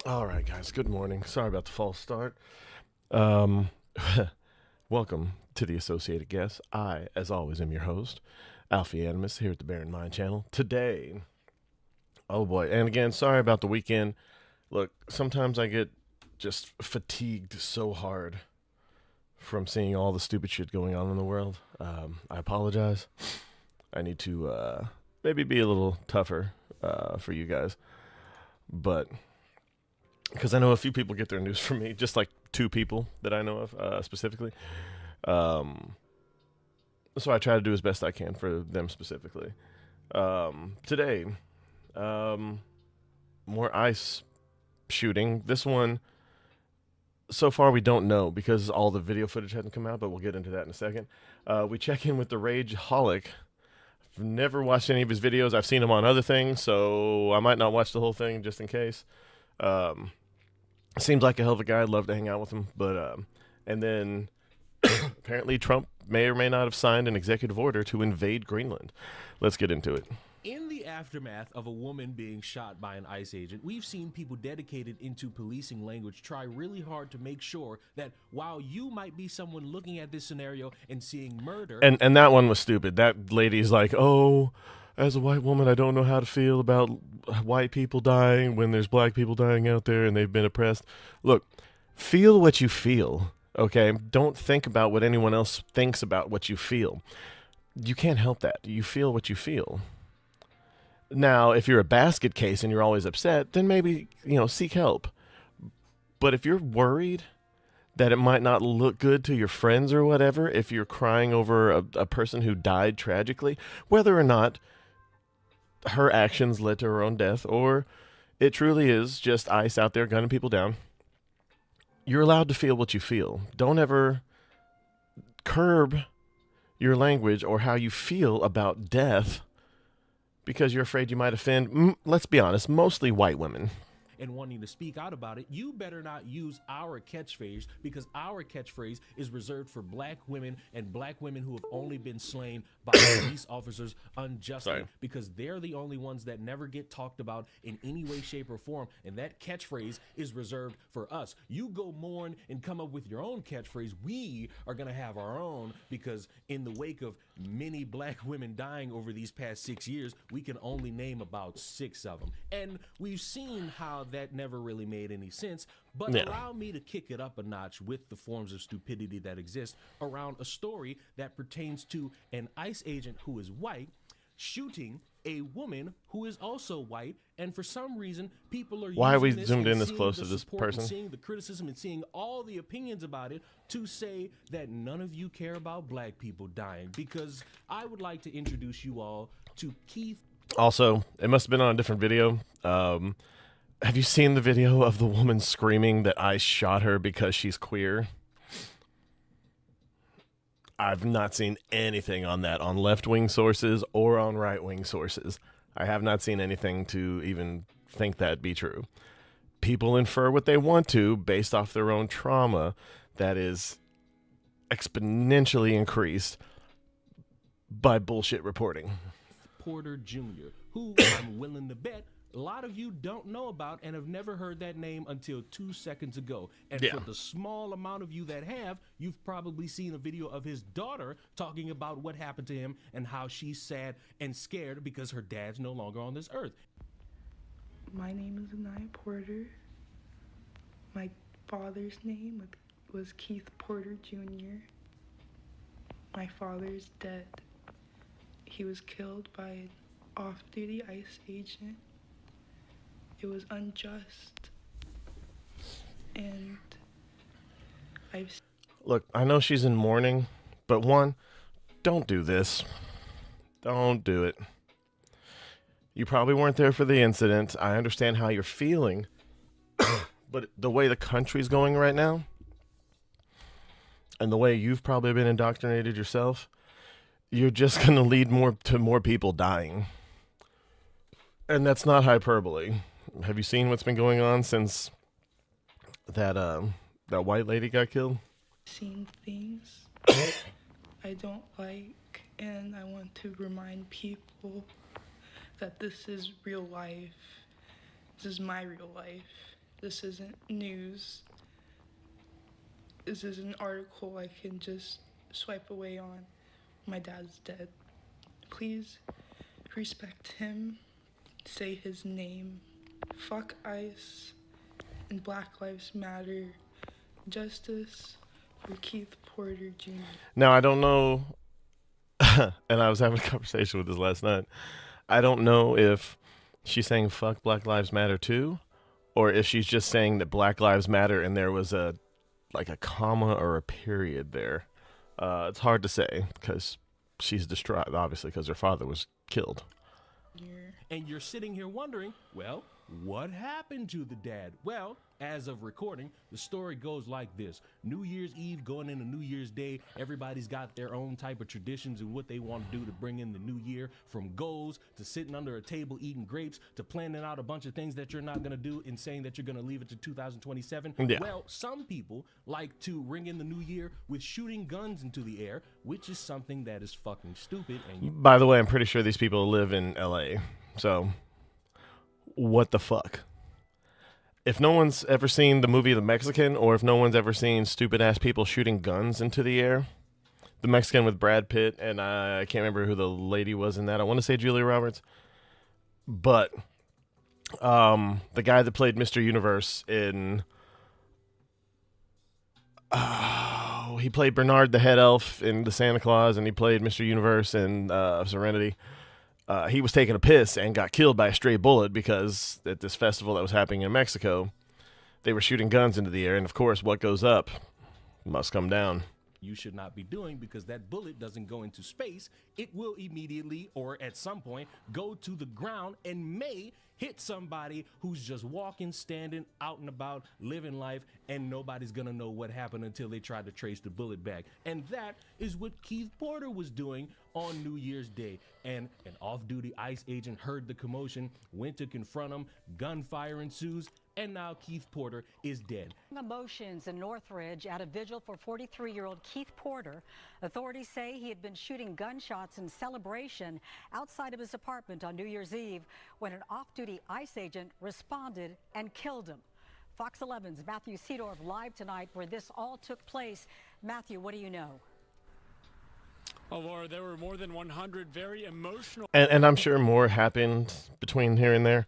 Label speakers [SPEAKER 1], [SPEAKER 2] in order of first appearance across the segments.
[SPEAKER 1] All right, guys. Good morning. Sorry about the false start. Um, Welcome to the Associated Guest. I, as always, am your host, Alfie Animus, here at the Baron Mind channel. Today, oh boy, and again, sorry about the weekend. Look, sometimes I get just fatigued so hard from seeing all the stupid shit going on in the world. I apologize. I need to maybe be a little tougher for you guys, but because I know a few people get their news from me, just like two people that I know of specifically. Um, so I try to do as best I can for them specifically. Today, more ice shooting. This one, so far we don't know because all the video footage hasn't come out, but we'll get into that in a second. We check in with the Rage Holic. I've never watched any of his videos. I've seen him on other things, so I might not watch the whole thing just in case. Seems like a hell of a guy. I'd love to hang out with him. But and then apparently Trump may or may not have signed an executive order to invade Greenland. Let's get into it.
[SPEAKER 2] In the aftermath of a woman being shot by an ICE agent, we've seen people dedicated into policing language try really hard to make sure that while you might be someone looking at this scenario and seeing murder...
[SPEAKER 1] And that one was stupid. That lady's like, oh, as a white woman, I don't know how to feel about white people dying when there's black people dying out there and they've been oppressed. Look, feel what you feel, okay? Don't think about what anyone else thinks about what you feel. You can't help that. You feel what you feel. Now, if you're a basket case and you're always upset, then maybe, seek help. But if you're worried that it might not look good to your friends or whatever, if you're crying over a person who died tragically, whether or not her actions led to her own death or it truly is just ICE out there gunning people down, you're allowed to feel what you feel. Don't ever curb your language or how you feel about death because you're afraid you might offend, let's be honest, mostly white women.
[SPEAKER 2] And wanting to speak out about it, you better not use our catchphrase, because our catchphrase is reserved for black women and black women who have only been slain by police officers unjustly.
[SPEAKER 1] Sorry.
[SPEAKER 2] Because they're the only ones that never get talked about in any way, shape, or form. And that catchphrase is reserved for us. You go mourn and come up with your own catchphrase. We are going to have our own, because in the wake of many black women dying over these past 6 years, we can only name about 6 of them. And we've seen how that never really made any sense, but allow me to kick it up a notch with the forms of stupidity that exist around a story that pertains to an ICE agent who is white shooting a woman who is also white, and for some reason people are
[SPEAKER 1] Why are we
[SPEAKER 2] using this
[SPEAKER 1] zoomed
[SPEAKER 2] and
[SPEAKER 1] in this
[SPEAKER 2] seeing
[SPEAKER 1] close
[SPEAKER 2] the
[SPEAKER 1] to this
[SPEAKER 2] support
[SPEAKER 1] person?
[SPEAKER 2] and seeing the criticism and seeing all the opinions about it to say that none of you care about black people dying, because I would like to introduce you all to Keith.
[SPEAKER 1] Also, it must have been on a different video. Have you seen the video of the woman screaming that I shot her because she's queer? I've not seen anything on that on left-wing sources or on right-wing sources. I have not seen anything to even think that be true. People infer what they want to based off their own trauma that is exponentially increased by bullshit reporting.
[SPEAKER 2] Porter Jr., who I'm willing to bet a lot of you don't know about and have never heard that name until 2 seconds ago. And for the small amount of you that have, you've probably seen a video of his daughter talking about what happened to him and how she's sad and scared because her dad's no longer on this earth.
[SPEAKER 3] My name is Anaya Porter. My father's name was Keith Porter Jr. My father's dead. He was killed by an off-duty ICE agent. It was unjust. And
[SPEAKER 1] Look, I know she's in mourning, but one, don't do this. Don't do it. You probably weren't there for the incident. I understand how you're feeling, but the way the country's going right now, and the way you've probably been indoctrinated yourself, you're just going to lead to more people dying. And that's not hyperbole. Have you seen what's been going on since that white lady got killed?
[SPEAKER 3] Seen things I don't like, and I want to remind people that this is real life. This is my real life. This isn't news. This is an article I can just swipe away on. My dad's dead. Please respect him. Say his name. Fuck ICE and Black Lives Matter. Justice for Keith Porter Jr.
[SPEAKER 1] Now, I don't know, and I was having a conversation with this last night. I don't know if she's saying fuck Black Lives Matter too, or if she's just saying that Black Lives Matter and there was a comma or a period there. It's hard to say because she's distraught, obviously, because her father was killed.
[SPEAKER 2] And you're sitting here wondering, well, what happened to the dad? Well, as of recording, the story goes like this. New Year's Eve going into New Year's Day, everybody's got their own type of traditions and what they want to do to bring in the new year, from goals to sitting under a table eating grapes to planning out a bunch of things that you're not going to do and saying that you're going to leave it to 2027.
[SPEAKER 1] Yeah.
[SPEAKER 2] Well, some people like to ring in the new year with shooting guns into the air, which is something that is fucking stupid. And
[SPEAKER 1] By the way, I'm pretty sure these people live in LA, so what the fuck? If no one's ever seen the movie The Mexican, or if no one's ever seen stupid ass people shooting guns into the air, The Mexican with Brad Pitt, and I can't remember who the lady was in that. I want to say Julia Roberts, but the guy that played Mr. Universe in he played Bernard the Head Elf in The Santa Claus, and he played Mr. Universe in Serenity. He was taking a piss and got killed by a stray bullet because at this festival that was happening in Mexico, they were shooting guns into the air. And of course, what goes up must come down.
[SPEAKER 2] you should not be doing, because that bullet doesn't go into space. It will immediately, or at some point, go to the ground and may hit somebody who's just walking, standing, out and about, living life, and nobody's gonna know what happened until they try to trace the bullet back. And that is what Keith Porter was doing on New Year's Day. And an off-duty ICE agent heard the commotion, went to confront him, gunfire ensues, and now Keith Porter is dead.
[SPEAKER 4] Emotions in Northridge at a vigil for 43-year-old Keith Porter. Authorities say he had been shooting gunshots in celebration outside of his apartment on New Year's Eve when an off-duty ICE agent responded and killed him. Fox 11's Matthew Seedorf live tonight where this all took place. Matthew, what do you know?
[SPEAKER 5] Oh, Laura, there were more than 100 very emotional.
[SPEAKER 1] And I'm sure more happened between here and there.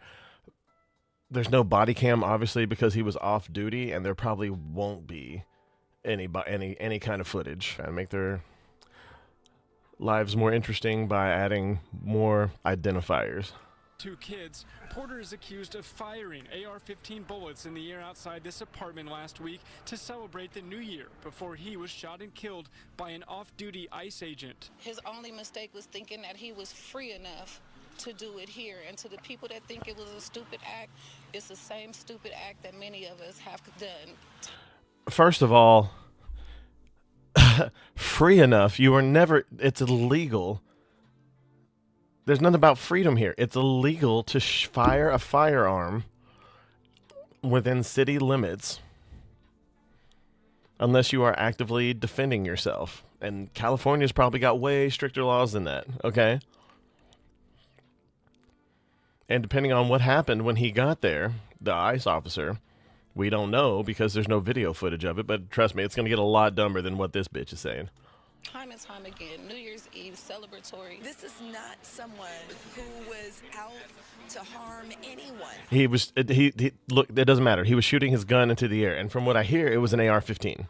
[SPEAKER 1] There's no body cam, obviously, because he was off duty, and there probably won't be any kind of footage. And make their lives more interesting by adding more identifiers.
[SPEAKER 5] 2 kids. Porter is accused of firing AR-15 bullets in the air outside this apartment last week to celebrate the new year before he was shot and killed by an off-duty ICE agent.
[SPEAKER 6] His only mistake was thinking that he was free enough to do it here. And to the people that think it was a stupid act, it's the same stupid act that many of us have done.
[SPEAKER 1] First of all, free enough. You are never, it's illegal. There's nothing about freedom here. It's illegal to fire a firearm within city limits unless you are actively defending yourself. And California's probably got way stricter laws than that, okay? And depending on what happened when he got there, the ICE officer, we don't know because there's no video footage of it, but trust me, it's going to get a lot dumber than what this bitch is saying.
[SPEAKER 6] Time and time again, New Year's Eve celebratory.
[SPEAKER 7] This is not someone who was out to harm anyone.
[SPEAKER 1] He was, he look, it doesn't matter. He was shooting his gun into the air. And from what I hear, it was an AR-15.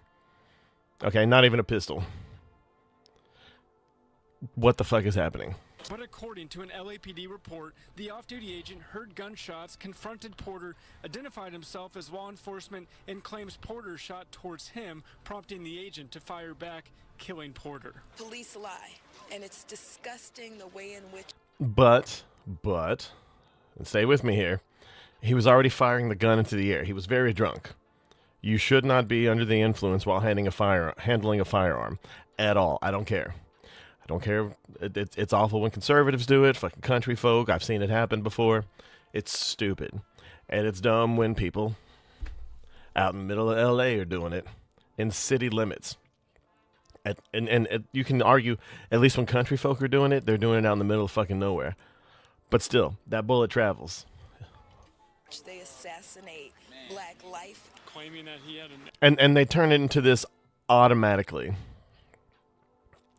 [SPEAKER 1] Okay, not even a pistol. What the fuck is happening?
[SPEAKER 5] But according to an LAPD report, the off-duty agent heard gunshots, confronted Porter, identified himself as law enforcement, and claims Porter shot towards him, prompting the agent to fire back, killing Porter.
[SPEAKER 7] Police lie, and it's disgusting the way in which...
[SPEAKER 1] But, and stay with me here, he was already firing the gun into the air. He was very drunk. You should not be under the influence while handling a firearm at all. I don't care. I don't care. It's awful when conservatives do it, fucking country folk. I've seen it happen before. It's stupid. And it's dumb when people out in the middle of LA are doing it in city limits. And you can argue, at least when country folk are doing it, they're doing it out in the middle of fucking nowhere. But still, that bullet travels.
[SPEAKER 7] they assassinate Black life.
[SPEAKER 5] claiming that he had
[SPEAKER 1] And they turn it into this automatically.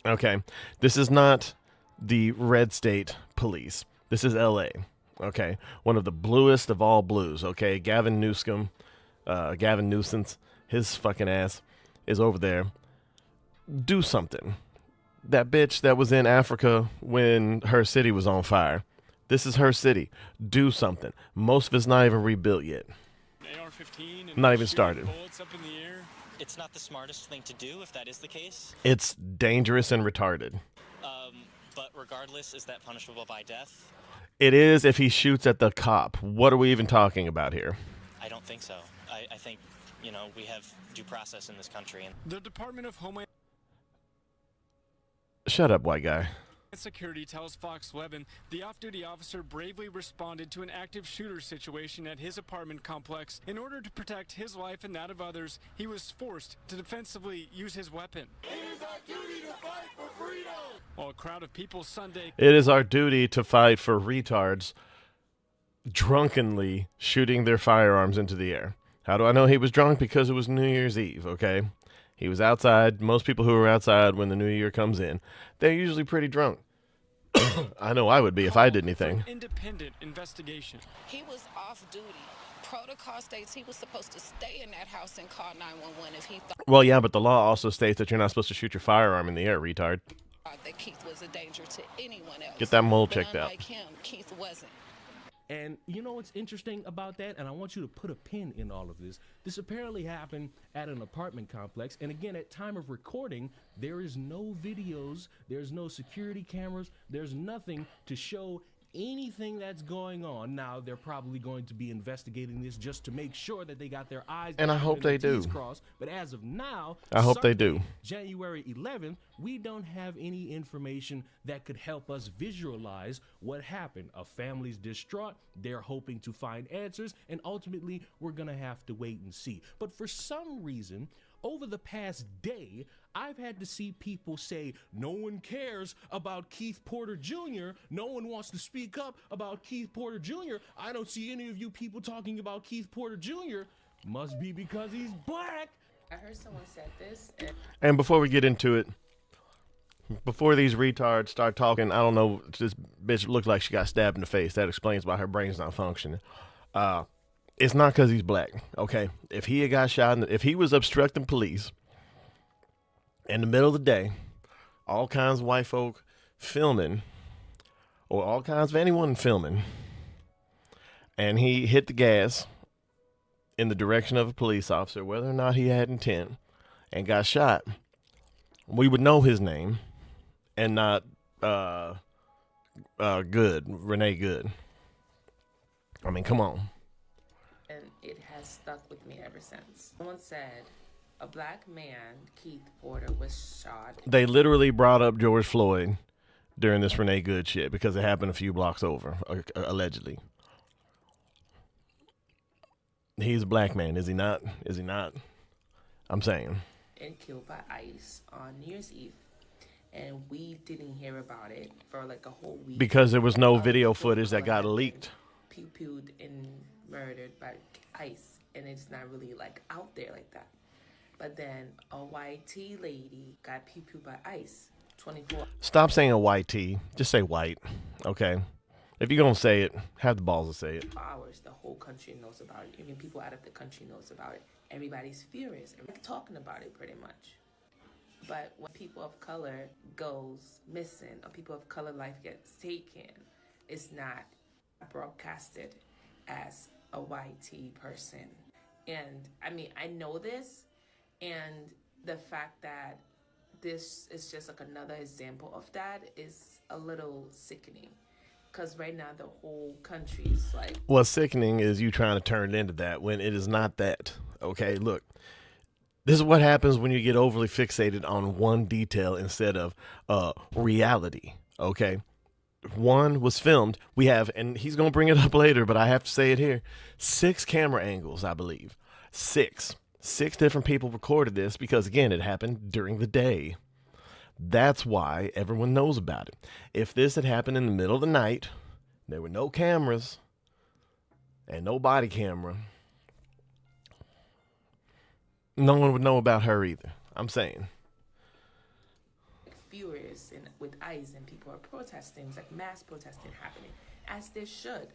[SPEAKER 1] Okay, this is not the red state police. This is L.A. Okay, one of the bluest of all blues. Okay, Gavin Newsom, his fucking ass is over there. Do something. That bitch that was in Africa when her city was on fire. This is her city. Do something. Most of it's not even rebuilt yet.
[SPEAKER 5] AR-15 and
[SPEAKER 1] Not even
[SPEAKER 5] shooting
[SPEAKER 1] started.
[SPEAKER 5] bullets up in the air.
[SPEAKER 8] It's not the smartest thing to do if that is the case.
[SPEAKER 1] It's dangerous and retarded.
[SPEAKER 8] But regardless, is that punishable by death?
[SPEAKER 1] It is if he shoots at the cop. What are we even talking about here?
[SPEAKER 8] I don't think so. I think, we have due process in this country. And
[SPEAKER 5] The Department of Homeland
[SPEAKER 1] Shut up, white guy.
[SPEAKER 5] Security tells Fox 11 the off-duty officer bravely responded to an active shooter situation at his apartment complex. In order to protect his life and that of others, he was forced to defensively use his weapon. It is our duty to fight for freedom. While a crowd of people Sunday
[SPEAKER 1] It is our duty to fight for retards drunkenly shooting their firearms into the air. How do I know he was drunk? Because it was New Year's Eve, okay? He was outside. Most people who are outside when the new year comes in, they're usually pretty drunk. I know I would be if I did anything.
[SPEAKER 5] independent investigation.
[SPEAKER 6] He was off duty. Protocol states he was supposed to stay in that house and call 911 if he thought
[SPEAKER 1] Well, yeah, but the law also states that you're not supposed to shoot your firearm in the air, retard.
[SPEAKER 6] that Keith was a danger to anyone else.
[SPEAKER 1] Get that mole
[SPEAKER 6] But
[SPEAKER 1] checked out.
[SPEAKER 6] unlike him, Keith wasn't.
[SPEAKER 2] And you know what's interesting about that? And I want you to put a pin in all of this. This apparently happened at an apartment complex. And again, at time of recording, there is no videos, there's no security cameras, there's nothing to show anything that's going on. Now, they're probably going to be investigating this just to make sure that they got their eyes
[SPEAKER 1] And I
[SPEAKER 2] dotted
[SPEAKER 1] hope
[SPEAKER 2] and
[SPEAKER 1] they
[SPEAKER 2] their T's
[SPEAKER 1] do.
[SPEAKER 2] crossed. But as of now,
[SPEAKER 1] I hope they do.
[SPEAKER 2] Sunday, January 11th, we don't have any information that could help us visualize what happened. A family's distraught, they're hoping to find answers, and ultimately we're gonna have to wait and see. But for some reason, over the past day, I've had to see people say no one cares about Keith Porter Jr. No one wants to speak up about Keith Porter Jr. I don't see any of you people talking about Keith Porter Jr. Must be because he's black.
[SPEAKER 9] I heard someone said this, and
[SPEAKER 1] And before we get into it, before these retards start talking, I don't know, this bitch looked like she got stabbed in the face. That explains why her brain's not functioning. It's not because he's black, okay? If he had got shot, if he was obstructing police in the middle of the day, all kinds of white folk filming, or all kinds of anyone filming, and he hit the gas in the direction of a police officer, whether or not he had intent, and got shot, we would know his name and not Renee Good. I mean, come on.
[SPEAKER 9] it has stuck with me ever since. Someone said a black man, Keith Porter, was shot.
[SPEAKER 1] They literally brought up George Floyd during this Renee Good shit because it happened a few blocks over, allegedly. He's a black man, is he not? Is he not? I'm saying.
[SPEAKER 9] And killed by ICE on New Year's Eve. And we didn't hear about it for like a whole week.
[SPEAKER 1] Because there was no
[SPEAKER 9] Other
[SPEAKER 1] video
[SPEAKER 9] people
[SPEAKER 1] footage that
[SPEAKER 9] of
[SPEAKER 1] got
[SPEAKER 9] color have
[SPEAKER 1] leaked.
[SPEAKER 9] been pew-pewed and murdered by ICE. And it's not really like out there like that. But then a white tea lady got pew-pewed by ICE. 24
[SPEAKER 1] Stop saying a white tee. Just say white. Okay. If you're going to say it, have the balls to say it.
[SPEAKER 9] hours. The whole country knows about it. Even people out of the country knows about it. Everybody's furious. Everybody's talking about it pretty much. But when people of color goes missing or people of color life gets taken, it's not broadcasted as a YT person. And I mean, I know this, and the fact that this is just like another example of that is a little sickening. Because right now the whole country is like...
[SPEAKER 1] What's sickening is you trying to turn it into that when it is not that. Okay, look. This is what happens when you get overly fixated on one detail instead of reality. Okay? One was filmed. We have, and he's going to bring it up later, but I have to say it here. 6 camera angles, I believe. 6 different people recorded this because, again, it happened during the day. That's why everyone knows about it. If this had happened in the middle of the night, there were no cameras and no body camera, No one would know about her either. I'm saying.
[SPEAKER 9] Furious and with ICE, and people are protesting. It's like mass protesting happening, as there should.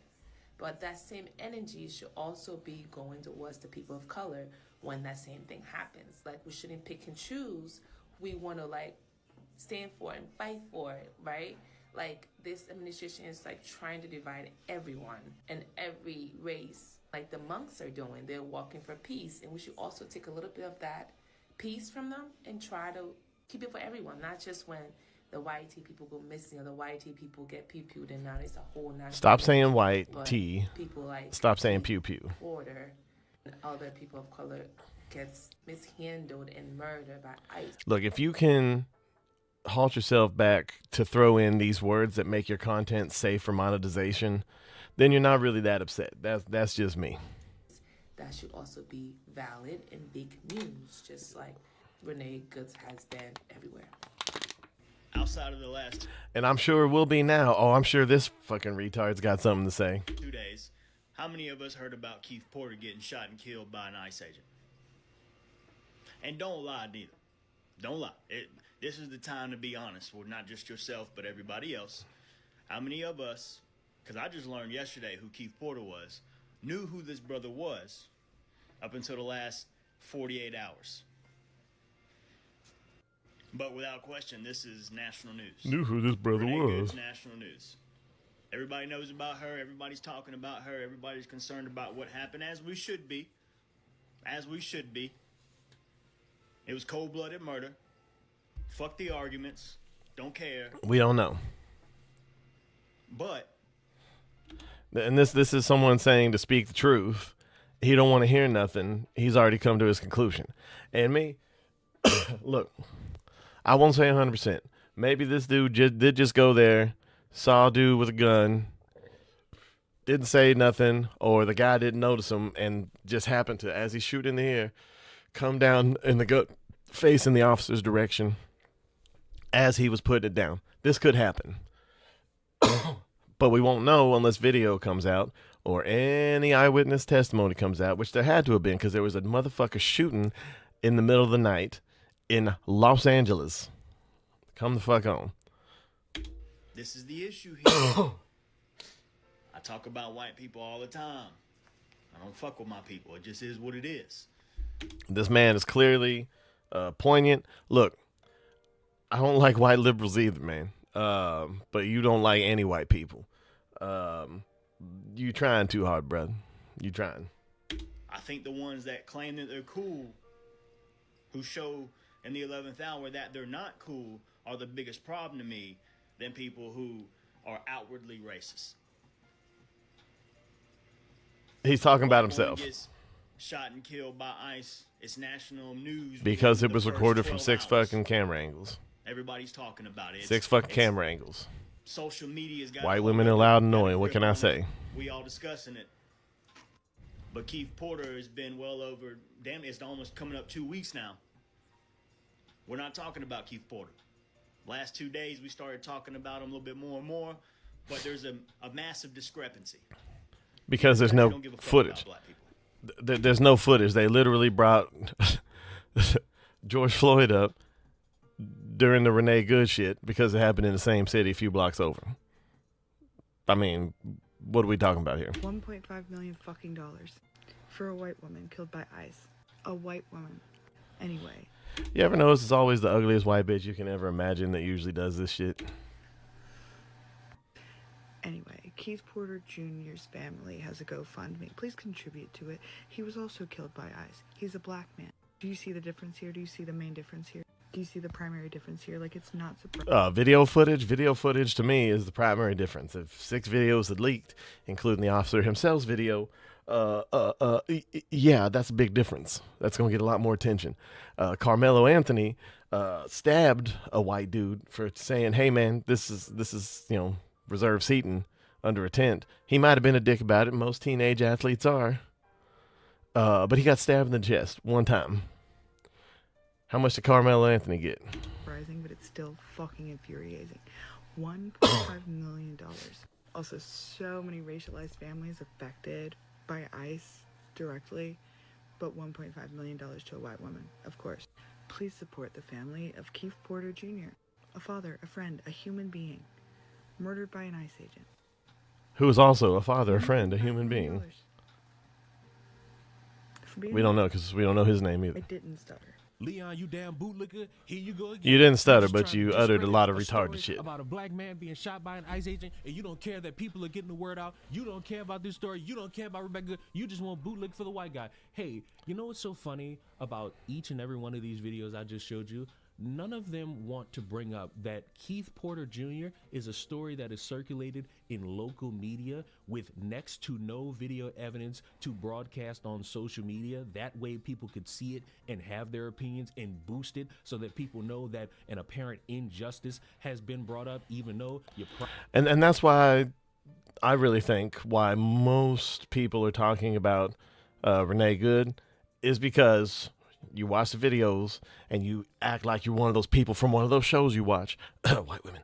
[SPEAKER 9] But that same energy should also be going towards the people of color when that same thing happens. Like, we shouldn't pick and choose who we want to like stand for and fight for it, right? Like, this administration is like trying to divide everyone and every race, like the monks are doing. They're walking for peace, and we should also take a little bit of that peace from them and try to keep it for everyone, not just when the white tea people go missing or the white tea people get pew-pewed, and now it's a whole nother.
[SPEAKER 1] Stop saying white tea.
[SPEAKER 9] People like
[SPEAKER 1] stop saying pew-pew.
[SPEAKER 9] Porter and other people of color gets mishandled and murdered by ICE.
[SPEAKER 1] Look, if you can halt yourself back to throw in these words that make your content safe for monetization, then you're not really that upset. That's just me.
[SPEAKER 9] That should also be valid and big news, just like Renee Goods has been everywhere.
[SPEAKER 10] Outside of the last,
[SPEAKER 1] and I'm sure it will be now. Oh, I'm sure this fucking retard's got something to say.
[SPEAKER 10] 2 days, how many of us heard about Keith Porter getting shot and killed by an ICE agent? And don't lie neither. Don't lie. This is the time to be honest with not just yourself, but everybody else. How many of us, because I just learned yesterday who Keith Porter was, knew who this brother was up until the last 48 hours. But without question, this is national news.
[SPEAKER 1] Knew who this brother was.
[SPEAKER 10] It's national news. Everybody knows about her. Everybody's talking about her. Everybody's concerned about what happened, as we should be. As we should be. It was cold-blooded murder. Fuck the arguments. Don't care.
[SPEAKER 1] We don't know.
[SPEAKER 10] But.
[SPEAKER 1] And this is someone saying to speak the truth. He don't want to hear nothing. He's already come to his conclusion. And me, look, I won't say 100%. Maybe this dude did just go there, saw a dude with a gun, didn't say nothing, or the guy didn't notice him and just happened to, as he's shooting in the air, come down in the gut, facing the officer's direction as he was putting it down. This could happen. But we won't know unless video comes out or any eyewitness testimony comes out, which there had to have been because there was a motherfucker shooting in the middle of the night in Los Angeles. Come the fuck on.
[SPEAKER 10] This is the issue here. I talk about white people all the time. I don't fuck with my people. It just is what it is.
[SPEAKER 1] This man is clearly poignant. Look, I don't like white liberals either, man. But you don't like any white people. You trying too hard, brother. You trying.
[SPEAKER 10] I think the ones that claim that they're cool, who show in the 11th hour that they're not cool, are the biggest problem to me than people who are outwardly racist.
[SPEAKER 1] He's talking about himself.
[SPEAKER 10] Gets shot and killed by ICE. It's national news
[SPEAKER 1] because it was recorded from 6 fucking camera angles.
[SPEAKER 10] Everybody's talking about it.
[SPEAKER 1] 6 fucking camera angles.
[SPEAKER 10] Social media's got
[SPEAKER 1] white women are loud and annoying. What can I say?
[SPEAKER 10] We all discussing it. But Keith Porter has been well over, damn, it's almost coming up 2 weeks now. We're not talking about Keith Porter. Last 2 days we started talking about him a little bit more and more, but there's a massive discrepancy.
[SPEAKER 1] Because there's no footage. There's no footage. They literally brought George Floyd up during the Renee Good shit because it happened in the same city a few blocks over. I mean, what are we talking about here?
[SPEAKER 3] $1.5 million fucking dollars for a white woman killed by ICE. A white woman. Anyway.
[SPEAKER 1] You ever notice it's always the ugliest white bitch you can ever imagine that usually does this shit?
[SPEAKER 3] Anyway, Keith Porter Jr.'s family has a GoFundMe. Please contribute to it. He was also killed by ICE. He's a black man. Do you see the difference here? Do you see the main difference here? Do you see the primary difference here? Like, it's not surprising.
[SPEAKER 1] Video footage to me is the primary difference. If 6 videos had leaked, including the officer himself's video, yeah, that's a big difference. That's going to get a lot more attention. Carmelo Anthony stabbed a white dude for saying, hey, man, this is reserved seating under a tent. He might have been a dick about it. Most teenage athletes are. But he got stabbed in the chest one time. How much did Carmelo Anthony get?
[SPEAKER 3] Surprising, but it's still fucking infuriating. $1.5 million. Also, so many racialized families affected by ICE directly. but $1.5 million to a white woman, of course. Please support the family of Keith Porter Jr., a father, a friend, a human being, murdered by an ICE agent.
[SPEAKER 1] Who is also a father, a friend, a human being. We don't know because we don't know his name either.
[SPEAKER 3] I didn't stutter.
[SPEAKER 2] Leon, you damn bootlicker, here you go again.
[SPEAKER 1] You didn't stutter,
[SPEAKER 2] Just
[SPEAKER 1] but
[SPEAKER 2] trying
[SPEAKER 1] you
[SPEAKER 2] to
[SPEAKER 1] uttered a
[SPEAKER 2] discredit
[SPEAKER 1] lot of
[SPEAKER 2] story
[SPEAKER 1] retarded shit.
[SPEAKER 2] about a black man being shot by an ICE agent, and you don't care that people are getting the word out. You don't care about this story. You don't care about Rebecca. You just want bootlick for the white guy. Hey, you know what's so funny about each and every one of these videos I just showed you? None of them want to bring up that Keith Porter Jr. is a story that is circulated in local media with next to no video evidence to broadcast on social media. That way people could see it and have their opinions and boost it so that people know that an apparent injustice has been brought up, even though you
[SPEAKER 1] and that's why I really think why most people are talking about Renee Good is because you watch the videos and you act like you're one of those people from one of those shows you watch, white women,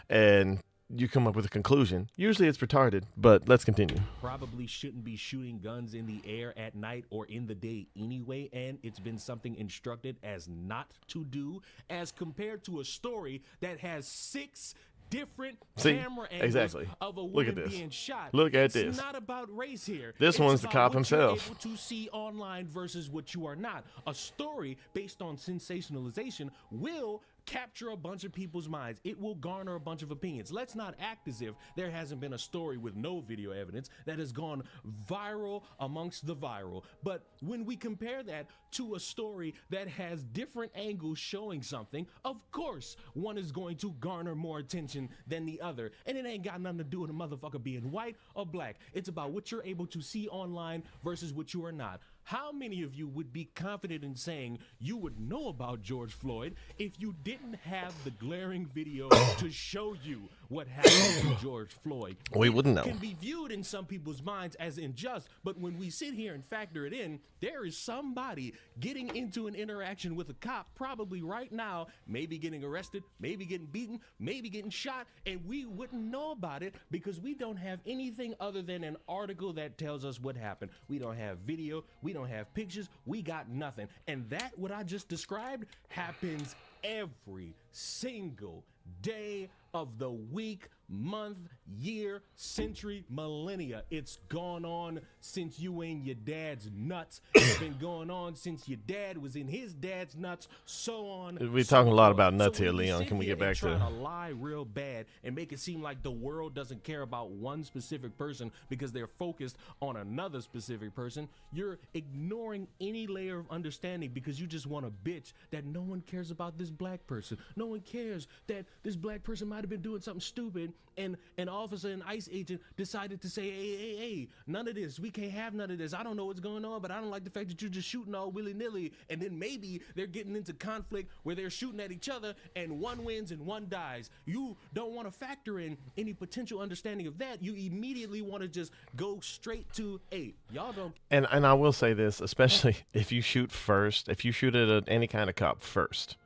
[SPEAKER 1] and you come up with a conclusion. Usually it's retarded, but let's continue.
[SPEAKER 2] Probably shouldn't be shooting guns in the air at night or in the day anyway, and it's been something instructed as not to do, as compared to a story that has 6 different camera angles of a woman being shot.
[SPEAKER 1] Look at this.
[SPEAKER 2] It's not about race here.
[SPEAKER 1] This one's the cop himself.
[SPEAKER 2] What you're able to see online versus what you are not. A story based on sensationalization will capture a bunch of people's minds. It will garner a bunch of opinions. Let's not act as if there hasn't been a story with no video evidence that has gone viral amongst the viral. But when we compare that to a story that has different angles showing something, of course one is going to garner more attention than the other. And it ain't got nothing to do with a motherfucker being white or black. It's about what you're able to see online versus what you are not. How many of you would be confident in saying you would know about George Floyd if you didn't have the glaring video to show you what happened to George Floyd?
[SPEAKER 1] We wouldn't know.
[SPEAKER 2] It can be viewed in some people's minds as unjust, but when we sit here and factor it in, there is somebody getting into an interaction with a cop probably right now, maybe getting arrested, maybe getting beaten, maybe getting shot, and we wouldn't know about it because we don't have anything other than an article that tells us what happened. We don't have video, we don't have pictures, we got nothing. And that, what I just described, happens every single day of the week, month, year, century, millennia. It's gone on since you were in your dad's nuts. It's been going on since your dad was in his dad's nuts, so on.
[SPEAKER 1] We're talking a lot about nuts here, Leon. Can we get back to
[SPEAKER 2] lie real bad and make it seem like the world doesn't care about one specific person because they're focused on another specific person? You're ignoring any layer of understanding because you just want to bitch that no one cares about this black person. No one cares that this black person might have been doing something stupid and an officer, an ICE agent decided to say, hey, none of this. We can't have none of this. I don't know what's going on, but I don't like the fact that you're just shooting all willy-nilly. And then maybe they're getting into conflict where they're shooting at each other and one wins and one dies. You don't want to factor in any potential understanding of that. You immediately want to just go straight to, hey, y'all don't.
[SPEAKER 1] And I will say this, especially if you shoot first, if you shoot at any kind of cop first,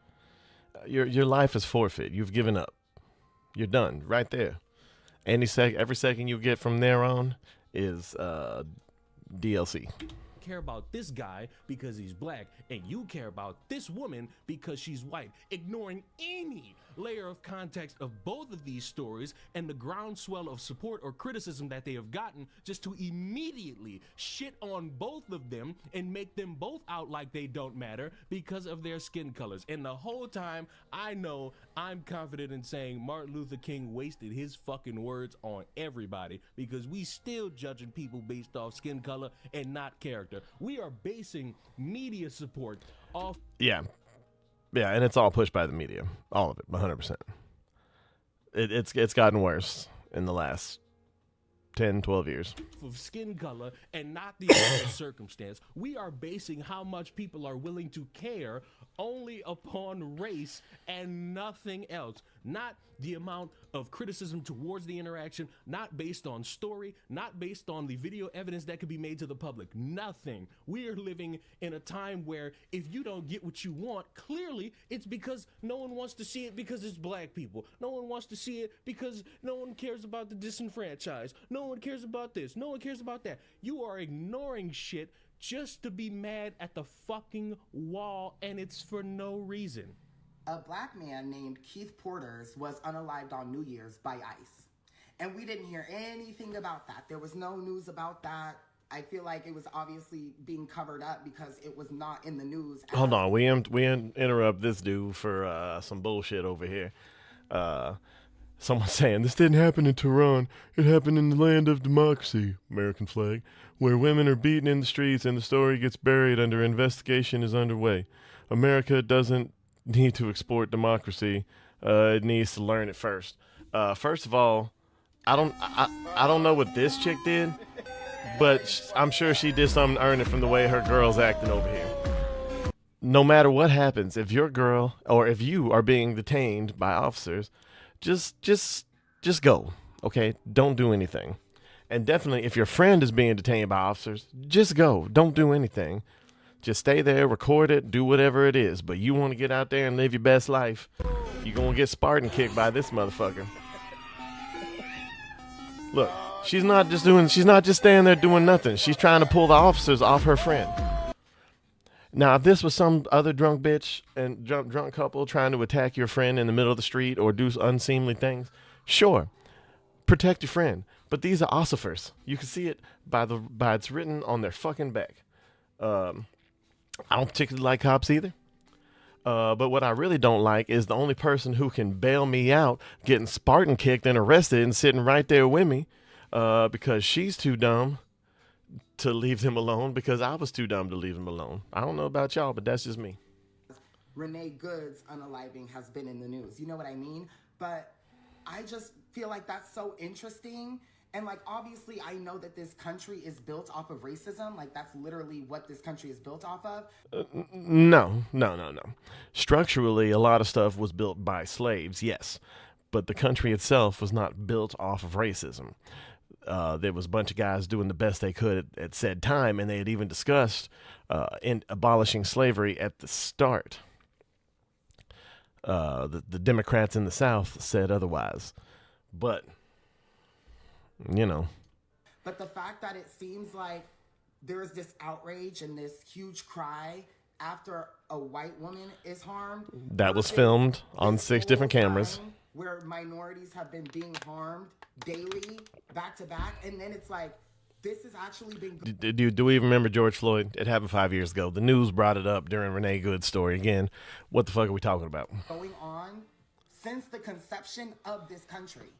[SPEAKER 1] your life is forfeit. You've given up. You're done right there. Every second you get from there on is DLC.
[SPEAKER 2] Care about this guy because he's black, and you care about this woman because she's white, ignoring any layer of context of both of these stories and the groundswell of support or criticism that they have gotten, just to immediately shit on both of them and make them both out like they don't matter because of their skin colors. And the whole time, I know I'm confident in saying Martin Luther King wasted his fucking words on everybody because we still judging people based off skin color and not character. We are basing media support off.
[SPEAKER 1] Yeah, and it's all pushed by the media. All of it, 100%. It's gotten worse in the last 10, 12 years.
[SPEAKER 2] Of skin color and not the other circumstance. We are basing how much people are willing to care only upon race and nothing else. Not the amount of criticism towards the interaction, not based on story, not based on the video evidence that could be made to the public. Nothing. We are living in a time where if you don't get what you want, clearly it's because no one wants to see it because it's black people. No one wants to see it because no one cares about the disenfranchised. No one cares about this. No one cares about that. You are ignoring shit just to be mad at the fucking wall, and it's for no reason.
[SPEAKER 11] A black man named Keith Porters was unalived on New Year's by ICE. And we didn't hear anything about that. There was no news about that. I feel like it was obviously being covered up because it was not in the news.
[SPEAKER 1] Hold on, we interrupt this dude for some bullshit over here. Someone saying this didn't happen in Tehran. It happened in the land of democracy, American flag, where women are beaten in the streets and the story gets buried under investigation is underway. America doesn't need to export democracy. It needs to learn it first. First of all, I don't know what this chick did, but I'm sure she did something to earn it from the way her girl's acting over here. No matter what happens, if your girl or if you are being detained by officers, just go, okay? Don't do anything. And definitely, if your friend is being detained by officers, just go. Don't do anything. Just stay there, record it, do whatever it is. But you want to get out there and live your best life, you're going to get Spartan kicked by this motherfucker. Look, she's not just standing there doing nothing. She's trying to pull the officers off her friend. Now, if this was some other drunk bitch and drunk couple trying to attack your friend in the middle of the street or do unseemly things, sure, protect your friend. But these are ossifers. You can see it by it's written on their fucking back. I don't particularly like cops either. But what I really don't like is the only person who can bail me out getting Spartan kicked and arrested and sitting right there with me because she's too dumb to leave them alone because I was too dumb to leave them alone. I don't know about y'all, but that's just me.
[SPEAKER 11] Renee Good's unaliving has been in the news. You know what I mean? But I just feel like that's so interesting. And, like, obviously, I know that this country is built off of racism. Like, that's literally what this country is built off of.
[SPEAKER 1] No. Structurally, a lot of stuff was built by slaves, yes. But the country itself was not built off of racism. There was a bunch of guys doing the best they could at said time, and they had even discussed in abolishing slavery at the start. The Democrats in the South said otherwise. But... you know.
[SPEAKER 11] But the fact that it seems like there's this outrage and this huge cry after a white woman is harmed.
[SPEAKER 1] That was filmed on 6 different cameras.
[SPEAKER 11] Where minorities have been being harmed daily, back to back. And then it's like, this is actually being...
[SPEAKER 1] Do we even remember George Floyd? It happened 5 years ago. The news brought it up during Renee Good's story. Again, what the fuck are we talking about?
[SPEAKER 11] Going on since the conception of this country.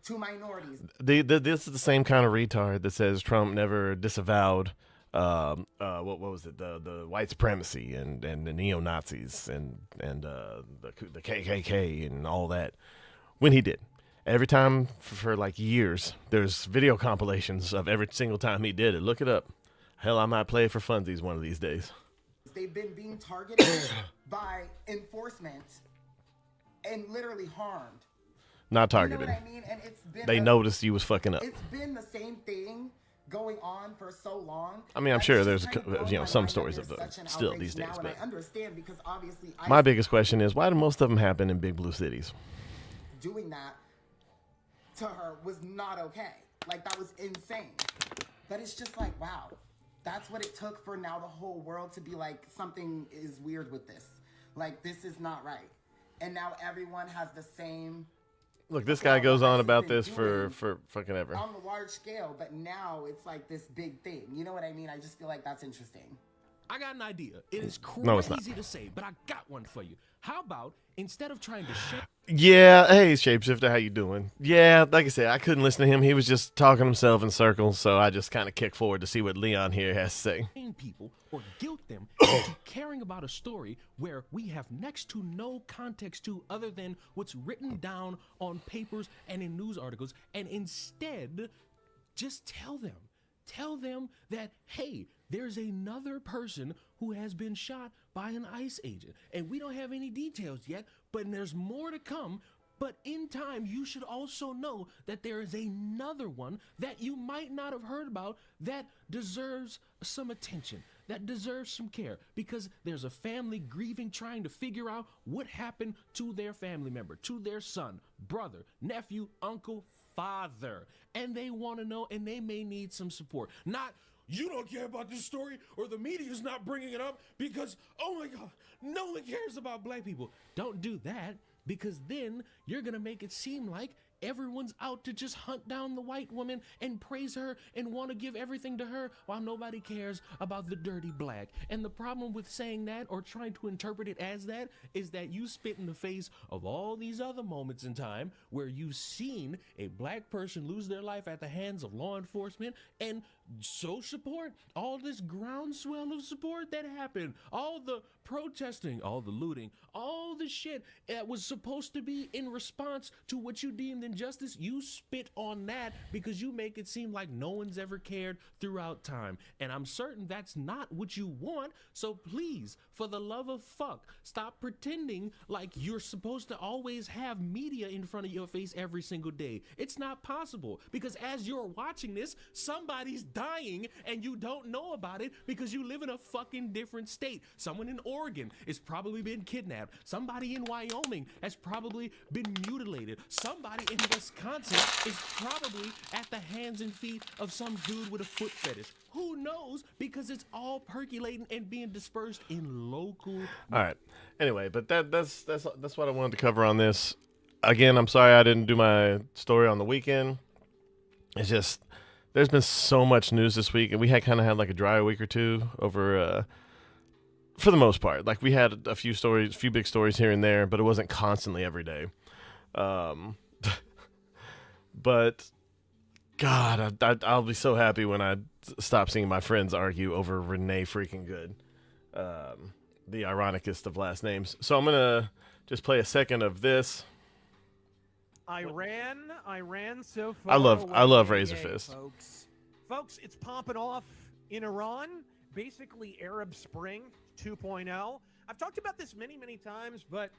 [SPEAKER 11] To minorities.
[SPEAKER 1] This is the same kind of retard that says Trump never disavowed what was it, the white supremacy and the neo-Nazis and the KKK and all that when he did. Every time for like years, there's video compilations of every single time he did it. Look it up. Hell, I might play it for funsies one of these days.
[SPEAKER 11] They've been being targeted by enforcement and literally harmed.
[SPEAKER 1] Not targeted.
[SPEAKER 11] You know what I mean? And it's been
[SPEAKER 1] they noticed you was fucking up.
[SPEAKER 11] It's been the same thing going on for so long.
[SPEAKER 1] I mean, I'm sure there's some stories of them still these days. But
[SPEAKER 11] I understand because obviously
[SPEAKER 1] my biggest question is, why do most of them happen in big blue cities?
[SPEAKER 11] Doing that to her was not okay. Like, that was insane. But it's just like, wow, that's what it took for now the whole world to be like, something is weird with this. Like, this is not right. And now everyone has the same...
[SPEAKER 1] Look, this guy goes on about this for fucking ever.
[SPEAKER 11] On the large scale, but now it's like this big thing. You know what I mean? I just feel like that's interesting.
[SPEAKER 2] I got an idea. It is crazy
[SPEAKER 1] No, it's not.
[SPEAKER 2] to say, but I got one for you. How about instead of trying to share...
[SPEAKER 1] Yeah, hey, Shapeshifter, how you doing? Yeah, like I said, I couldn't listen to him. He was just talking himself in circles, so I just kind of kicked forward to see what Leon here has to say.
[SPEAKER 2] People or guilt them into caring about a story where we have next to no context to other than what's written down on papers and in news articles, and instead just tell them that, hey, there's another person who has been shot by an ICE agent, and we don't have any details yet, but there's more to come. But in time, you should also know that there is another one that you might not have heard about that deserves some attention, that deserves some care, because there's a family grieving, trying to figure out what happened to their family member, to their son, brother, nephew, uncle, father. And they want to know, and they may need some support. Not, you don't care about this story, or the media's not bringing it up because, oh my God, no one cares about black people. Don't do that, because then you're going to make it seem like everyone's out to just hunt down the white woman and praise her and want to give everything to her while nobody cares about the dirty black. And the problem with saying that or trying to interpret it as that is that you spit in the face of all these other moments in time where you've seen a black person lose their life at the hands of law enforcement, and so support all this groundswell of support that happened, all the protesting, all the looting, all the shit that was supposed to be in response to what you deemed injustice. You spit on that because you make it seem like no one's ever cared throughout time, and I'm certain that's not what you want. So please, for the love of fuck, stop pretending like you're supposed to always have media in front of your face every single day. It's not possible, because as you're watching this, somebody's dying and you don't know about it because you live in a fucking different state. Someone in Oregon is probably been kidnapped. Somebody in Wyoming has probably been mutilated. Somebody in Wisconsin is probably at the hands and feet of some dude with a foot fetish. Who knows? Because it's all percolating and being dispersed in local.
[SPEAKER 1] All right. Anyway, but that's what I wanted to cover on this. Again, I'm sorry I didn't do my story on the weekend. It's just there's been so much news this week, and we had like a dry week or two over. For the most part, like we had a few big stories here and there, but it wasn't constantly every day. But God, I'll be so happy when I stop seeing my friends argue over Renee freaking Good, the ironicest of last names. So I'm gonna just play a second of this.
[SPEAKER 12] Iran so far.
[SPEAKER 1] I love Razor Fist.
[SPEAKER 12] Folks, it's popping off in Iran. Basically, Arab Spring 2.0. I've talked about this many times, but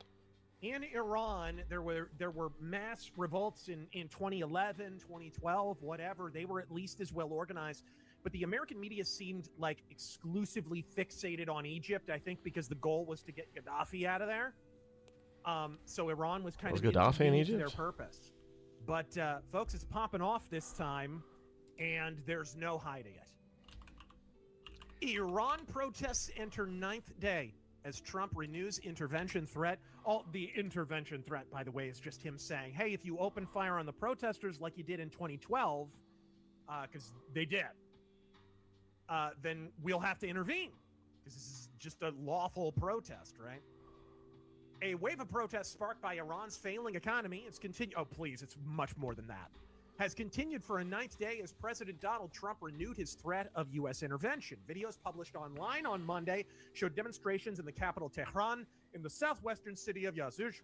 [SPEAKER 12] in Iran, there were mass revolts in 2011, 2012, whatever. They were at least as well organized. But the American media seemed like exclusively fixated on Egypt, I think because the goal was to get Gaddafi out of there. So Iran was kind of
[SPEAKER 1] Gaddafi in Egypt?
[SPEAKER 12] their purpose. But, folks, it's popping off this time, and there's no hiding it. Iran protests enter 9th day as Trump renews intervention threat. The intervention threat, by the way, is just him saying, hey, if you open fire on the protesters like you did in 2012, because they did, then we'll have to intervene, because this is just a lawful protest, right? A wave of protests sparked by Iran's failing economy has continued. Oh, please, it's much more than that. Has continued for a 9th day as President Donald Trump renewed his threat of U.S. intervention. Videos published online on Monday showed demonstrations in the capital Tehran, in the southwestern city of Yazd.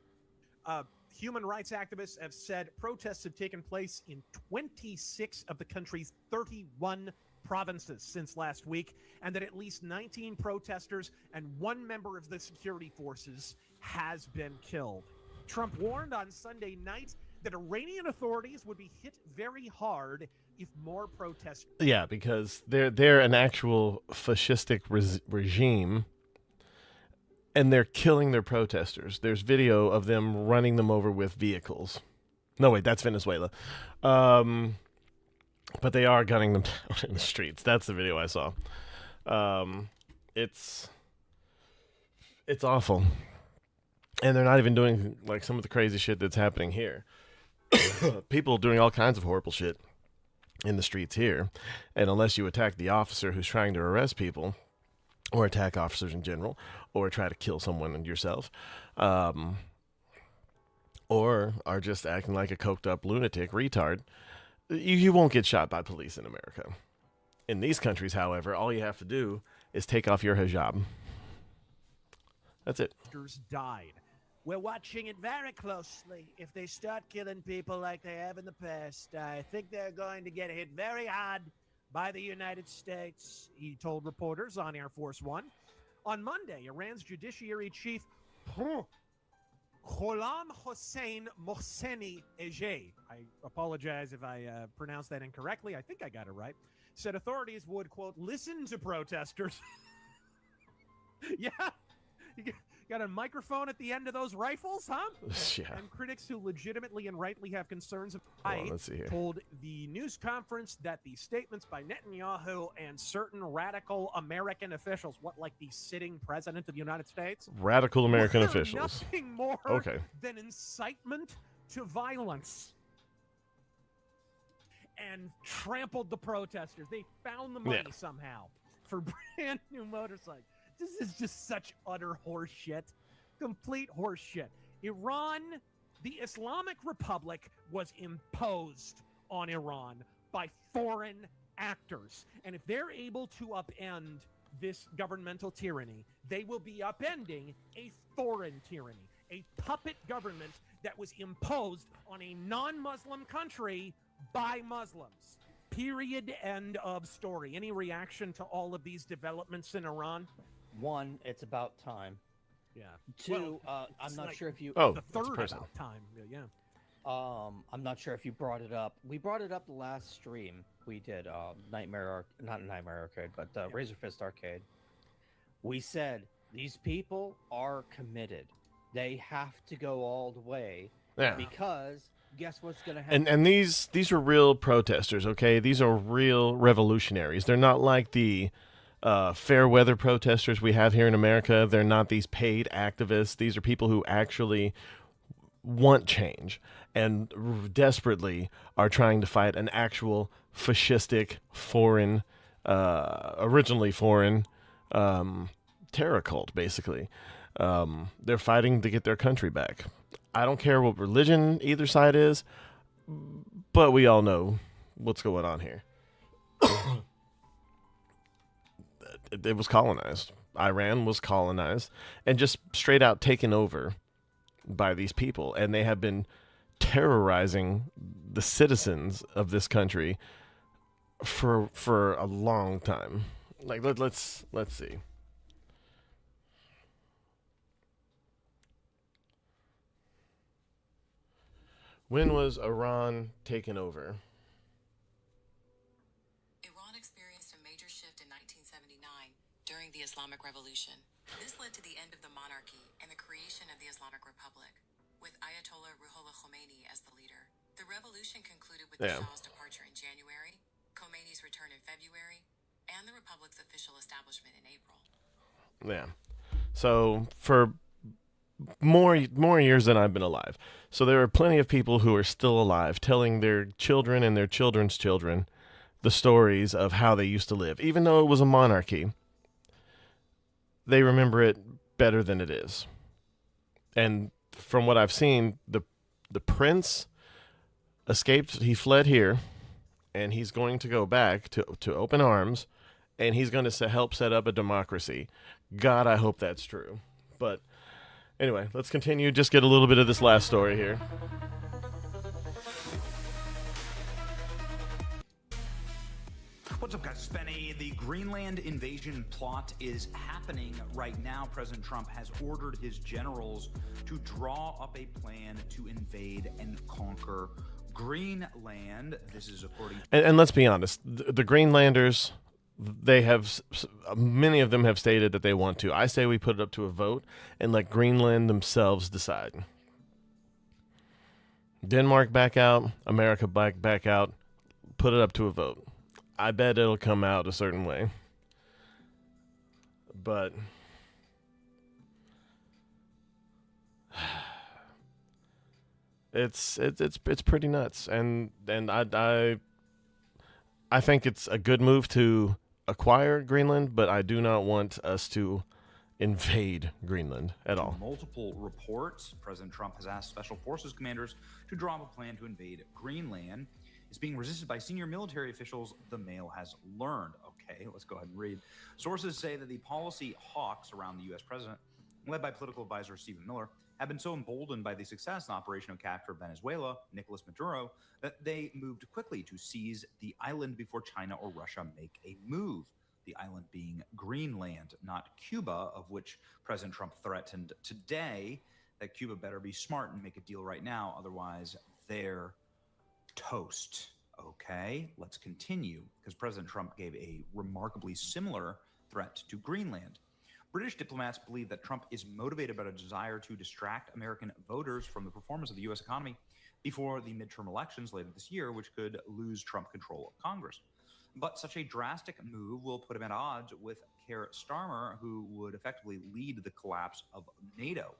[SPEAKER 12] Human rights activists have said protests have taken place in 26 of the country's 31 provinces since last week, and that at least 19 protesters and one member of the security forces has been killed. Trump warned on Sunday night that Iranian authorities would be hit very hard if more protests.
[SPEAKER 1] Yeah, because they're an actual fascistic regime, and they're killing their protesters. There's video of them running them over with vehicles. No, wait, that's Venezuela. But they are gunning them down in the streets. That's the video I saw. It's awful. And they're not even doing like some of the crazy shit that's happening here. People doing all kinds of horrible shit in the streets here. And unless you attack the officer who's trying to arrest people, or attack officers in general, or try to kill someone yourself, or are just acting like a coked up lunatic retard, you won't get shot by police in America. In these countries, however, all you have to do is take off your hijab. That's it.
[SPEAKER 12] Died. We're watching it very closely. If they start killing people like they have in the past, I think they're going to get hit very hard by the United States, he told reporters on Air Force One. On Monday, Iran's judiciary chief, Gholam Hossein Mohseni Ejei, I apologize if I pronounced that incorrectly, I think I got it right, said authorities would, quote, listen to protesters. Yeah. Got a microphone at the end of those rifles, huh?
[SPEAKER 1] Yeah.
[SPEAKER 12] And critics who legitimately and rightly have concerns
[SPEAKER 1] Hold on, let's see here.
[SPEAKER 12] told the news conference that the statements by Netanyahu and certain radical American officials, like the sitting president of the United States,
[SPEAKER 1] Radical American
[SPEAKER 12] were
[SPEAKER 1] officials.
[SPEAKER 12] nothing more than incitement to violence. And trampled the protesters. They found the money somehow for brand new motorcycles. This is just such utter horse shit. Complete horse shit. Iran, the Islamic Republic, was imposed on Iran by foreign actors. And if they're able to upend this governmental tyranny, they will be upending a foreign tyranny, a puppet government that was imposed on a non-Muslim country by Muslims. Period. End of story. Any reaction to all of these developments in Iran?
[SPEAKER 13] One, it's about time.
[SPEAKER 12] Yeah.
[SPEAKER 13] Two, I'm not sure if you...
[SPEAKER 12] the third about time. Yeah.
[SPEAKER 13] I'm not sure if you brought it up. We brought it up the last stream we did, not Nightmare Arcade, but Razor Fist Arcade. We said, these people are committed. They have to go all the way.
[SPEAKER 1] Yeah.
[SPEAKER 13] Because guess what's going to happen?
[SPEAKER 1] And these are real protesters, okay? These are real revolutionaries. They're not like the fair weather protesters we have here in America. They're not these paid activists. These are people who actually want change and desperately are trying to fight an actual fascistic foreign, originally foreign terror cult, basically. They're fighting to get their country back. I don't care what religion either side is, but we all know what's going on here. It was colonized. Iran was colonized and just straight out taken over by these people. And they have been terrorizing the citizens of this country for a long time. Like, let's see. When was Iran taken over?
[SPEAKER 14] Iran experienced a major shift in 1979 during the Islamic Revolution. This led to the end of the monarchy and the creation of the Islamic Republic, with Ayatollah Ruhollah Khomeini as the leader. The revolution concluded with the Shah's departure in January, Khomeini's return in February, and the Republic's official establishment in April.
[SPEAKER 1] Yeah. So for more years than I've been alive. So there are plenty of people who are still alive telling their children and their children's children the stories of how they used to live. Even though it was a monarchy, they remember it better than it is. And from what I've seen, the prince escaped. He fled here, and he's going to go back to open arms, and he's going to help set up a democracy. God, I hope that's true. But anyway, let's continue. Just get a little bit of this last story here.
[SPEAKER 15] What's up, guys? It's Benny. The Greenland invasion plot is happening right now. President Trump has ordered his generals to draw up a plan to invade and conquer Greenland. This is according to...
[SPEAKER 1] And let's be honest, the Greenlanders, they have, many of them have stated that they want to. I say we put it up to a vote and let Greenland themselves decide. Denmark back out, America back out, put it up to a vote. I bet it'll come out a certain way. But it's pretty nuts, and I think it's a good move to acquire Greenland, but I do not want us to invade Greenland at all.
[SPEAKER 15] Multiple reports, President Trump has asked Special Forces commanders to draw up a plan to invade Greenland. It's being resisted by senior military officials, the Mail has learned. Okay, let's go ahead and read. Sources say that the policy hawks around the U.S. president, led by political advisor Stephen Miller, have been so emboldened by the success in Operation Capture Venezuela, Nicolas Maduro, that they moved quickly to seize the island before China or Russia make a move. The island being Greenland, not Cuba, of which President Trump threatened today that Cuba better be smart and make a deal right now, otherwise they're toast. Okay, let's continue, because President Trump gave a remarkably similar threat to Greenland. British diplomats believe that Trump is motivated by a desire to distract American voters from the performance of the U.S. economy before the midterm elections later this year, which could lose Trump control of Congress. But such a drastic move will put him at odds with Keir Starmer, who would effectively lead the collapse of NATO.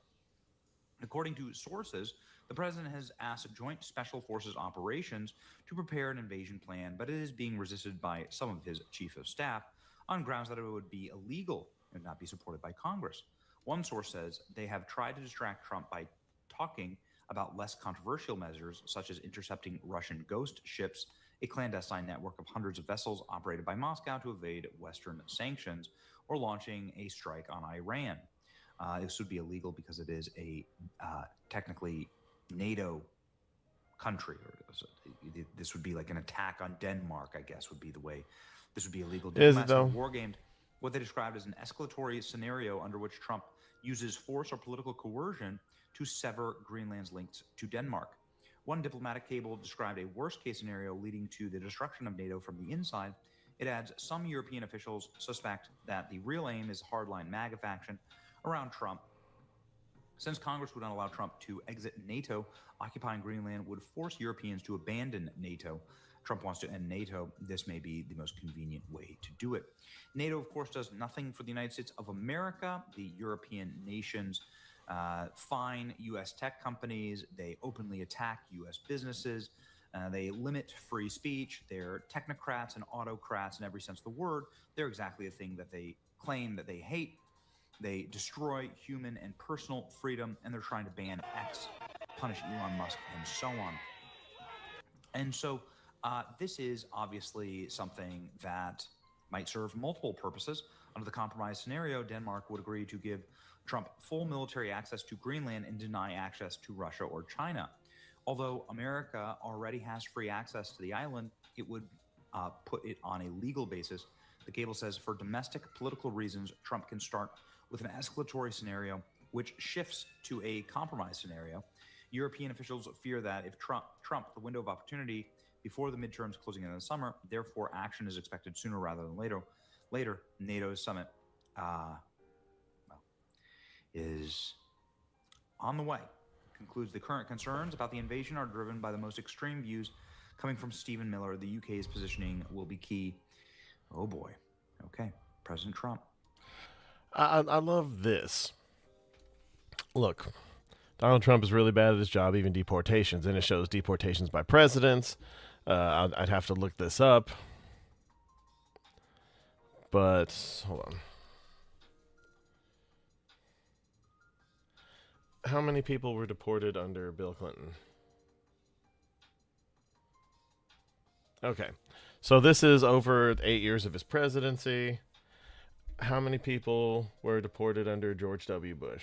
[SPEAKER 15] According to sources, the president has asked Joint Special Forces operations to prepare an invasion plan, but it is being resisted by some of his chief of staff on grounds that it would be illegal and not be supported by Congress. One source says they have tried to distract Trump by talking about less controversial measures, such as intercepting Russian ghost ships, a clandestine network of hundreds of vessels operated by Moscow to evade Western sanctions, or launching a strike on Iran. This would be illegal because it is a technically NATO country. Or this would be like an attack on Denmark, I guess, would be the way this would be illegal. Diplomats have wargamed what they described as an escalatory scenario under which Trump uses force or political coercion to sever Greenland's links to Denmark. One diplomatic cable described a worst-case scenario leading to the destruction of NATO from the inside. It adds some European officials suspect that the real aim is hardline MAGA faction around Trump. Since Congress would not allow Trump to exit NATO, occupying Greenland would force Europeans to abandon NATO. Trump wants to end NATO. This may be the most convenient way to do it. NATO, of course, does nothing for the United States of America. The European nations fine U.S. tech companies. They openly attack U.S. businesses. They limit free speech. They're technocrats and autocrats in every sense of the word. They're exactly the thing that they claim that they hate. They destroy human and personal freedom, and they're trying to ban X, punish Elon Musk, and so on. And so this is obviously something that might serve multiple purposes. Under the compromise scenario, Denmark would agree to give Trump full military access to Greenland and deny access to Russia or China. Although America already has free access to the island, it would put it on a legal basis. The cable says for domestic political reasons, Trump can start with an escalatory scenario, which shifts to a compromise scenario. European officials fear that if Trump the window of opportunity before the midterms closing in the summer, therefore action is expected sooner rather than later. NATO's summit is on the way. Concludes the current concerns about the invasion are driven by the most extreme views coming from Stephen Miller. The UK's positioning will be key. Oh boy. Okay. President Trump.
[SPEAKER 1] I love this. Look, Donald Trump is really bad at his job, even deportations, and it shows deportations by presidents. I'd have to look this up. But, hold on. How many people were deported under Bill Clinton? Okay. So this is over 8 years of his presidency. How many people were deported under George W. Bush?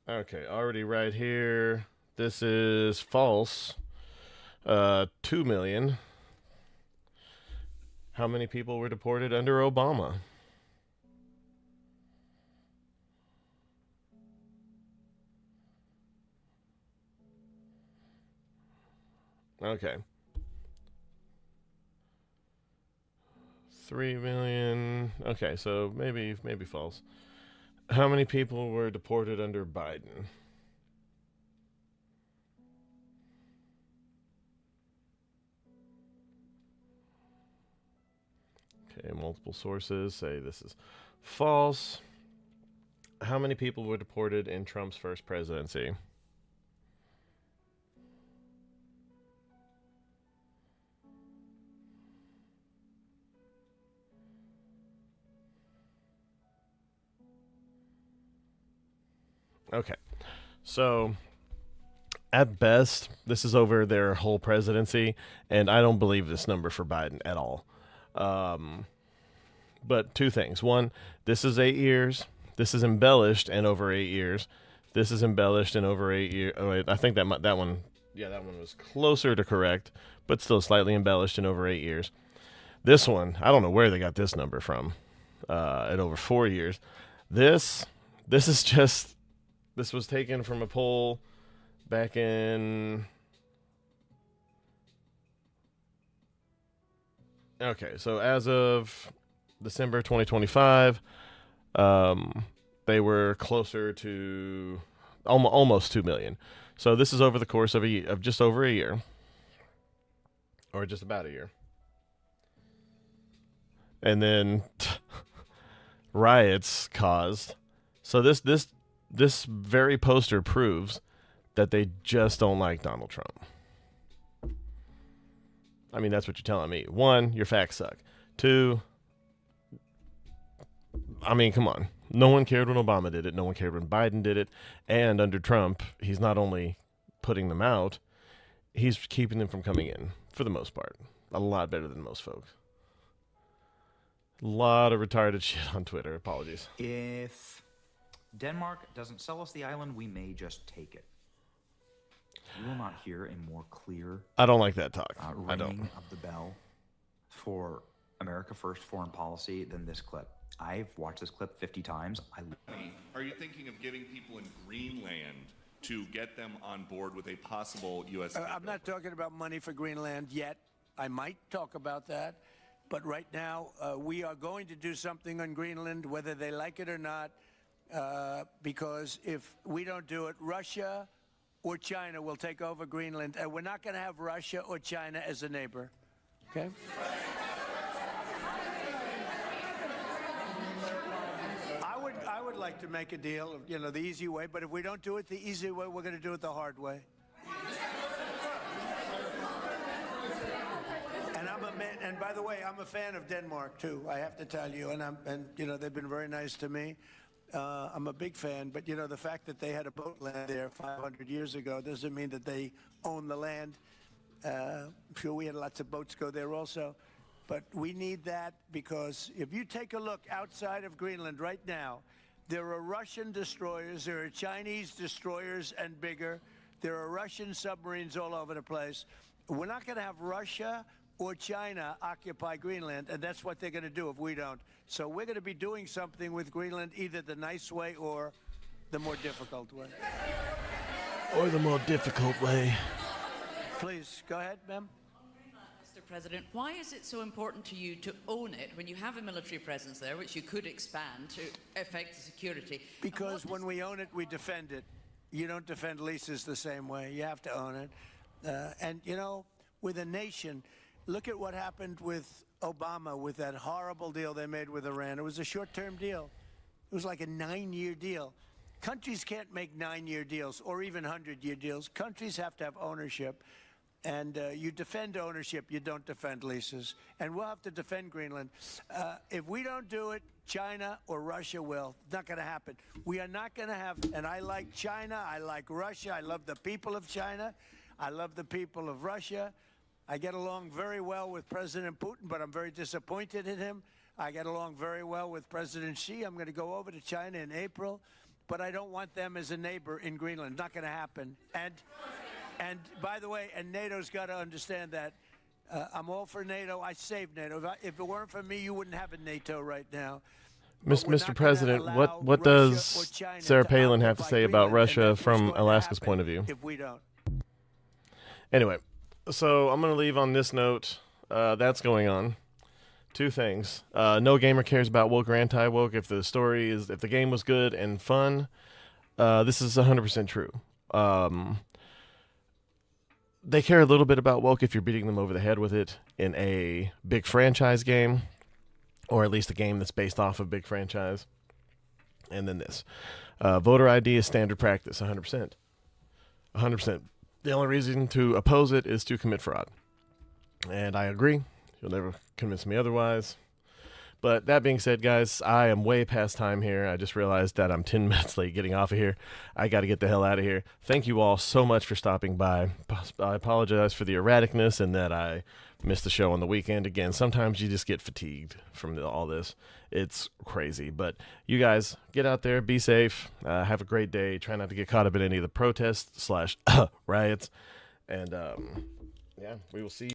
[SPEAKER 1] Okay, already right here. This is false. 2 million. How many people were deported under Obama? Okay. 3 million. Okay, so maybe false. How many people were deported under Biden? Okay, multiple sources say this is false. How many people were deported in Trump's first presidency? Okay, so at best, this is over their whole presidency, and I don't believe this number for Biden at all. But two things. One, this is 8 years. This is embellished and over 8 years. This is embellished and over 8 years. Oh, wait, I think that one was closer to correct, but still slightly embellished and over 8 years. This one, I don't know where they got this number from. At over 4 years. This was taken from a poll back in Okay, so as of December 2025, they were closer to almost 2 million. So this is over the course of just over a year, or just about a year. And then riots caused. So this very poster proves that they just don't like Donald Trump. I mean, that's what you're telling me. 1, your facts suck. 2, I mean, come on. No one cared when Obama did it. No one cared when Biden did it. And under Trump, he's not only putting them out, he's keeping them from coming in, for the most part. A lot better than most folks. A lot of retarded shit on Twitter. Apologies.
[SPEAKER 15] If Denmark doesn't sell us the island, we may just take it. You will not hear a more clear...
[SPEAKER 1] I don't like that talk. I don't.
[SPEAKER 15] Ringing of the bell for America First foreign policy than this clip. I've watched this clip 50 times.
[SPEAKER 16] Are you thinking of giving people in Greenland to get them on board with a possible U.S.
[SPEAKER 17] I'm not talking about money for Greenland yet. I might talk about that. But right now, we are going to do something on Greenland, whether they like it or not, because if we don't do it, Russia or China will take over Greenland, and we're not going to have Russia or China as a neighbor. Okay? I would like to make a deal, you know, the easy way, but if we don't do it the easy way, we're going to do it the hard way. And by the way, I'm a fan of Denmark too. I have to tell you, and you know, they've been very nice to me. I'm a big fan, but you know, the fact that they had a boat land there 500 years ago doesn't mean that they own the land. I'm sure we had lots of boats go there also, but we need that because if you take a look outside of Greenland right now, there are Russian destroyers, there are Chinese destroyers and bigger, there are Russian submarines all over the place. We're not going to have Russia or China occupy Greenland, and that's what they're going to do if we don't. So we're going to be doing something with Greenland, either the nice way or the more difficult way.
[SPEAKER 1] Or the more difficult way.
[SPEAKER 17] Please, go ahead, ma'am.
[SPEAKER 18] Mr. President, why is it so important to you to own it when you have a military presence there, which you could expand to affect the security?
[SPEAKER 17] Because when we own it, we defend it. You don't defend leases the same way. You have to own it. And, you know, with a nation... Look at what happened with Obama, with that horrible deal they made with Iran. It was a short-term deal. It was like a 9-year deal. Countries can't make 9-year deals or even 100-year deals. Countries have to have ownership. And you defend ownership, you don't defend leases. And we'll have to defend Greenland. If we don't do it, China or Russia will. It's not going to happen. We are not going to have, and I like China, I like Russia, I love the people of China, I love the people of Russia. I get along very well with President Putin, but I'm very disappointed in him. I get along very well with President Xi. I'm going to go over to China in April, but I don't want them as a neighbor in Greenland. Not going to happen. And by the way, and NATO's got to understand that. I'm all for NATO. I saved NATO. If it weren't for me, you wouldn't have a NATO right now.
[SPEAKER 1] Mr. President, what does Sarah Palin have to say about Russia from Alaska's point of view?
[SPEAKER 17] If we don't.
[SPEAKER 1] Anyway. So I'm going to leave on this note. That's going on. 2 things. No gamer cares about woke or anti-woke. If the game was good and fun, this is 100% true. They care a little bit about woke if you're beating them over the head with it in a big franchise game, or at least a game that's based off of big franchise. And then this. Voter ID is standard practice, 100%. 100%. The only reason to oppose it is to commit fraud. And I agree. You'll never convince me otherwise. But that being said, guys, I am way past time here. I just realized that I'm 10 minutes late getting off of here. I got to get the hell out of here. Thank you all so much for stopping by. I apologize for the erraticness and that I missed the show on the weekend. Again, sometimes you just get fatigued from all this. It's crazy. But you guys, get out there, be safe, have a great day. Try not to get caught up in any of the protests / riots. And, yeah, we will see you.